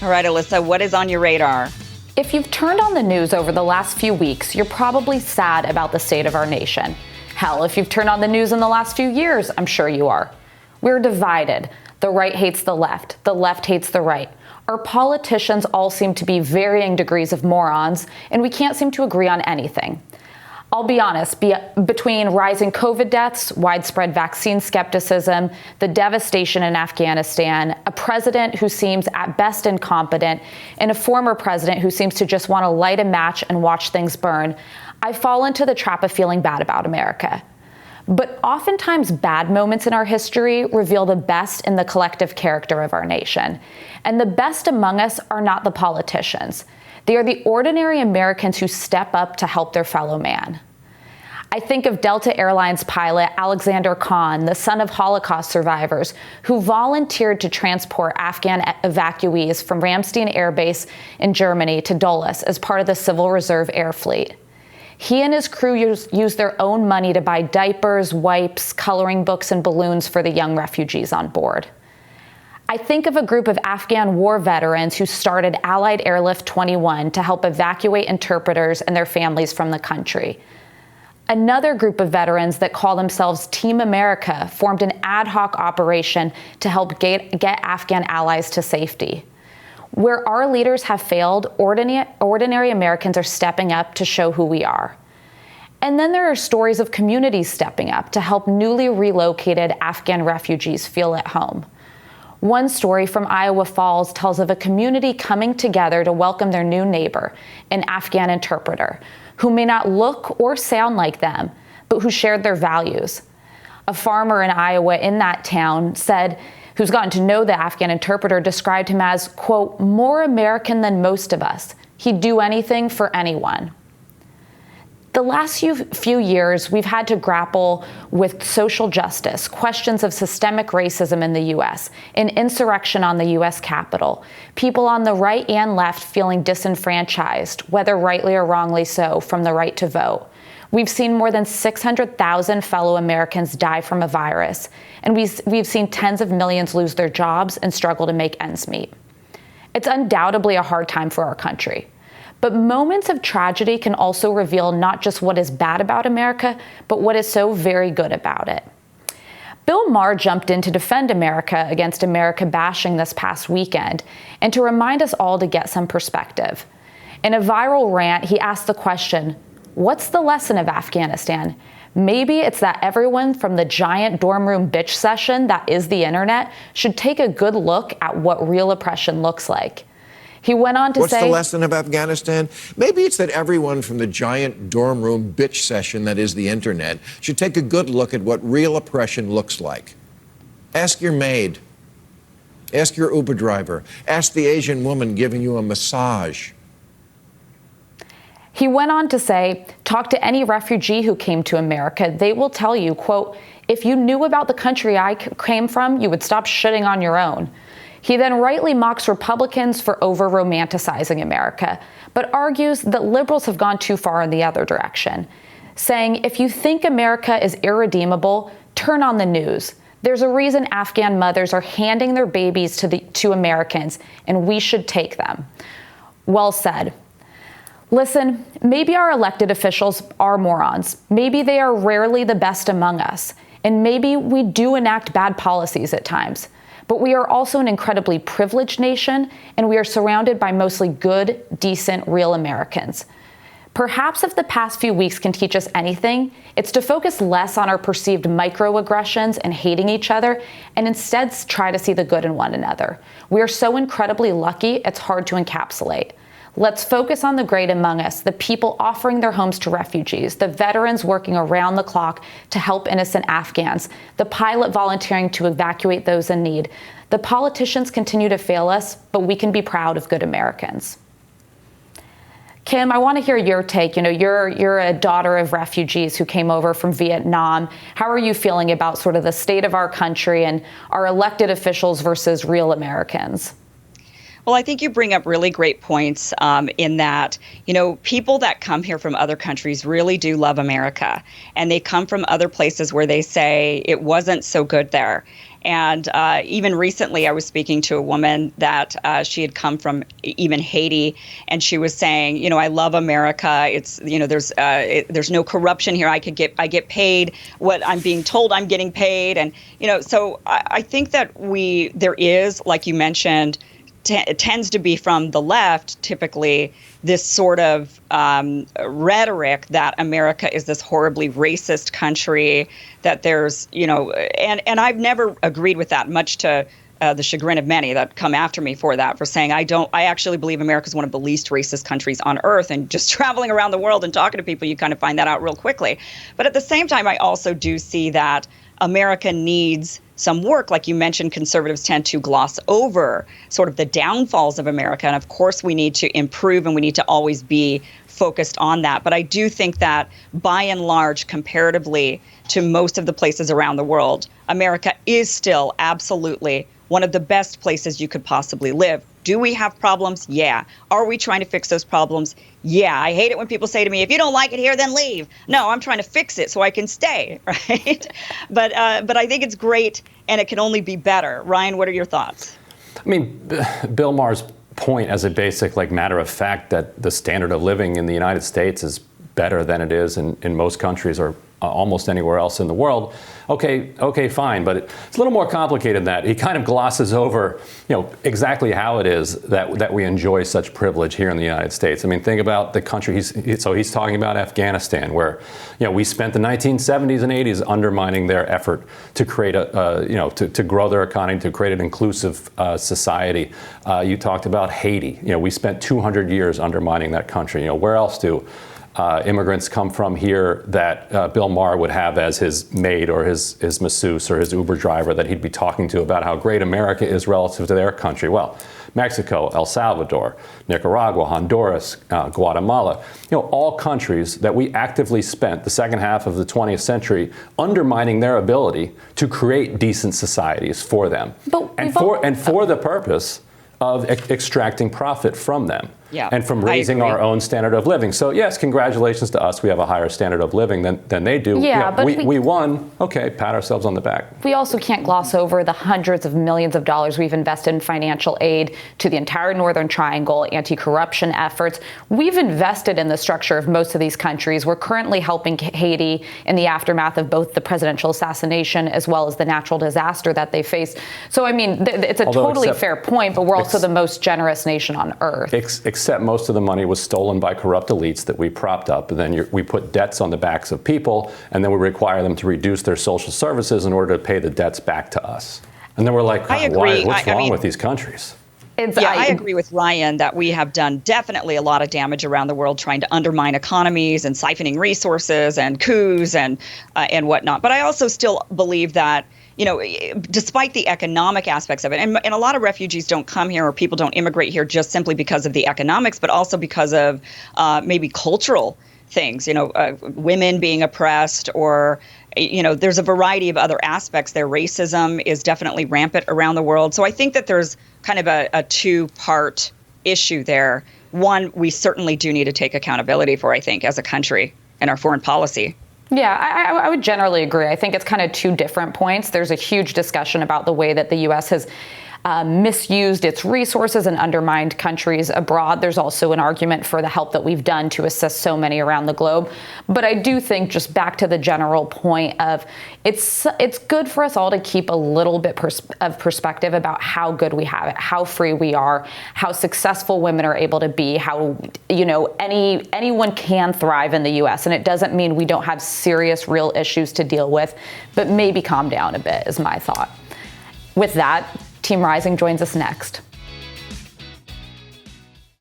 All right, Alyssa, what is on your radar? If you've turned on the news over the last few weeks, you're probably sad about the state of our nation. Hell, if you've turned on the news in the last few years, I'm sure you are. We're divided. The right hates the left hates the right. Our politicians all seem to be varying degrees of morons, and we can't seem to agree on anything. I'll be honest, between rising COVID deaths, widespread vaccine skepticism, the devastation in Afghanistan, a president who seems at best incompetent, and a former president who seems to just want to light a match and watch things burn, I fall into the trap of feeling bad about America. But oftentimes bad moments in our history reveal the best in the collective character of our nation. And the best among us are not the politicians. They are the ordinary Americans who step up to help their fellow man. I think of Delta Airlines pilot Alexander Khan, the son of Holocaust survivors, who volunteered to transport Afghan evacuees from Ramstein Air Base in Germany to Dulles as part of the Civil Reserve Air Fleet. He and his crew used their own money to buy diapers, wipes, coloring books, and balloons for the young refugees on board. I think of a group of Afghan war veterans who started Allied Airlift 21 to help evacuate interpreters and their families from the country. Another group of veterans that call themselves Team America formed an ad hoc operation to help get Afghan allies to safety. Where our leaders have failed, ordinary Americans are stepping up to show who we are. And then there are stories of communities stepping up to help newly relocated Afghan refugees feel at home. One story from Iowa Falls tells of a community coming together to welcome their new neighbor, an Afghan interpreter, who may not look or sound like them, but who shared their values. A farmer in Iowa in that town who's gotten to know the Afghan interpreter, described him as, quote, more American than most of us. He'd do anything for anyone. The last few years, we've had to grapple with social justice, questions of systemic racism in the U.S., an insurrection on the U.S. Capitol, people on the right and left feeling disenfranchised, whether rightly or wrongly so, from the right to vote. We've seen more than 600,000 fellow Americans die from a virus, and we've seen tens of millions lose their jobs and struggle to make ends meet. It's undoubtedly a hard time for our country. But moments of tragedy can also reveal not just what is bad about America, but what is so very good about it. Bill Maher jumped in to defend America against America bashing this past weekend, and to remind us all to get some perspective. In a viral rant, he asked the question, what's the lesson of Afghanistan? Maybe it's that everyone from the giant dorm room bitch session that is the internet should take a good look at what real oppression looks like. He went on to say, what's the lesson of Afghanistan? Maybe it's that everyone from the giant dorm room bitch session that is the internet should take a good look at what real oppression looks like. Ask your maid. Ask your Uber driver. Ask the Asian woman giving you a massage. He went on to say, talk to any refugee who came to America. They will tell you, quote, if you knew about the country I came from, you would stop shitting on your own. He then rightly mocks Republicans for over-romanticizing America, but argues that liberals have gone too far in the other direction, saying, if you think America is irredeemable, turn on the news. There's a reason Afghan mothers are handing their babies to Americans, and we should take them. Well said. Listen, maybe our elected officials are morons. Maybe they are rarely the best among us, and maybe we do enact bad policies at times. But we are also an incredibly privileged nation, and we are surrounded by mostly good, decent, real Americans. Perhaps if the past few weeks can teach us anything, it's to focus less on our perceived microaggressions and hating each other, and instead try to see the good in one another. We are so incredibly lucky, it's hard to encapsulate. Let's focus on the great among us, the people offering their homes to refugees, the veterans working around the clock to help innocent Afghans, the pilot volunteering to evacuate those in need. The politicians continue to fail us, but we can be proud of good Americans. Kim, I want to hear your take. You know, you're a daughter of refugees who came over from Vietnam. How are you feeling about sort of the state of our country and our elected officials versus real Americans? Well, I think you bring up really great points in that, people that come here from other countries really do love America. And they come from other places where they say it wasn't so good there. And even recently, I was speaking to a woman that she had come from even Haiti, and she was saying, I love America. It's, there's no corruption here. I get paid what I'm being told I'm getting paid, and so I think that there is, like you mentioned, it tends to be from the left, typically, this sort of rhetoric that America is this horribly racist country, that there's, and I've never agreed with that, much to the chagrin of many that come after me for saying I actually believe America is one of the least racist countries on earth. And just traveling around the world and talking to people, you kind of find that out real quickly. But at the same time, I also do see that America needs some work. Like you mentioned, conservatives tend to gloss over sort of the downfalls of America. And of course, we need to improve, and we need to always be focused on that. But I do think that by and large, comparatively to most of the places around the world, America is still absolutely one of the best places you could possibly live. Do we have problems? Yeah. Are we trying to fix those problems? Yeah. I hate it when people say to me, if you don't like it here, then leave. No, I'm trying to fix it so I can stay, right? But I think it's great, and it can only be better. Ryan, what are your thoughts? I mean, Bill Maher's point as a basic matter of fact that the standard of living in the United States is better than it is in most countries or almost anywhere else in the world. Okay, fine, but it's a little more complicated than that. He kind of glosses over, exactly how it is that we enjoy such privilege here in the United States. I mean, think about the country. He's talking about Afghanistan, where we spent the 1970s and 80s undermining their effort to create to grow their economy, to create an inclusive society. You talked about Haiti. We spent 200 years undermining that country. Where else do immigrants come from here that Bill Maher would have as his maid or his masseuse or his Uber driver that he'd be talking to about how great America is relative to their country? Well, Mexico, El Salvador, Nicaragua, Honduras, Guatemala, all countries that we actively spent the second half of the 20th century undermining their ability to create decent societies for them, and for the purpose of extracting profit from them. Yeah, and from raising our own standard of living. So yes, congratulations to us. We have a higher standard of living than they do. Yeah, but we won. Okay, pat ourselves on the back. We also can't gloss over the hundreds of millions of dollars we've invested in financial aid to the entire Northern Triangle, anti-corruption efforts. We've invested in the structure of most of these countries. We're currently helping Haiti in the aftermath of both the presidential assassination as well as the natural disaster that they faced. So, I mean, it's a totally fair point, but we're also the most generous nation on earth. Except most of the money was stolen by corrupt elites that we propped up. And then we put debts on the backs of people, and then we require them to reduce their social services in order to pay the debts back to us. And then we're like, what's wrong with these countries? I agree with Ryan that we have done definitely a lot of damage around the world trying to undermine economies and siphoning resources and coups and whatnot. But I also still believe that, despite the economic aspects of it, and a lot of refugees don't come here or people don't immigrate here just simply because of the economics, but also because of maybe cultural things, women being oppressed or, there's a variety of other aspects there. Racism is definitely rampant around the world. So I think that there's kind of a two-part issue there. One, we certainly do need to take accountability for, I think, as a country and our foreign policy. Yeah, I would generally agree. I think it's kind of two different points. There's a huge discussion about the way that the U.S. has misused its resources and undermined countries abroad. There's also an argument for the help that we've done to assist so many around the globe. But I do think, just back to the general point of it's good for us all to keep a little bit of perspective about how good we have it, how free we are, how successful women are able to be, how anyone can thrive in the U.S. And it doesn't mean we don't have serious, real issues to deal with, but maybe calm down a bit is my thought. With that, Team Rising joins us next.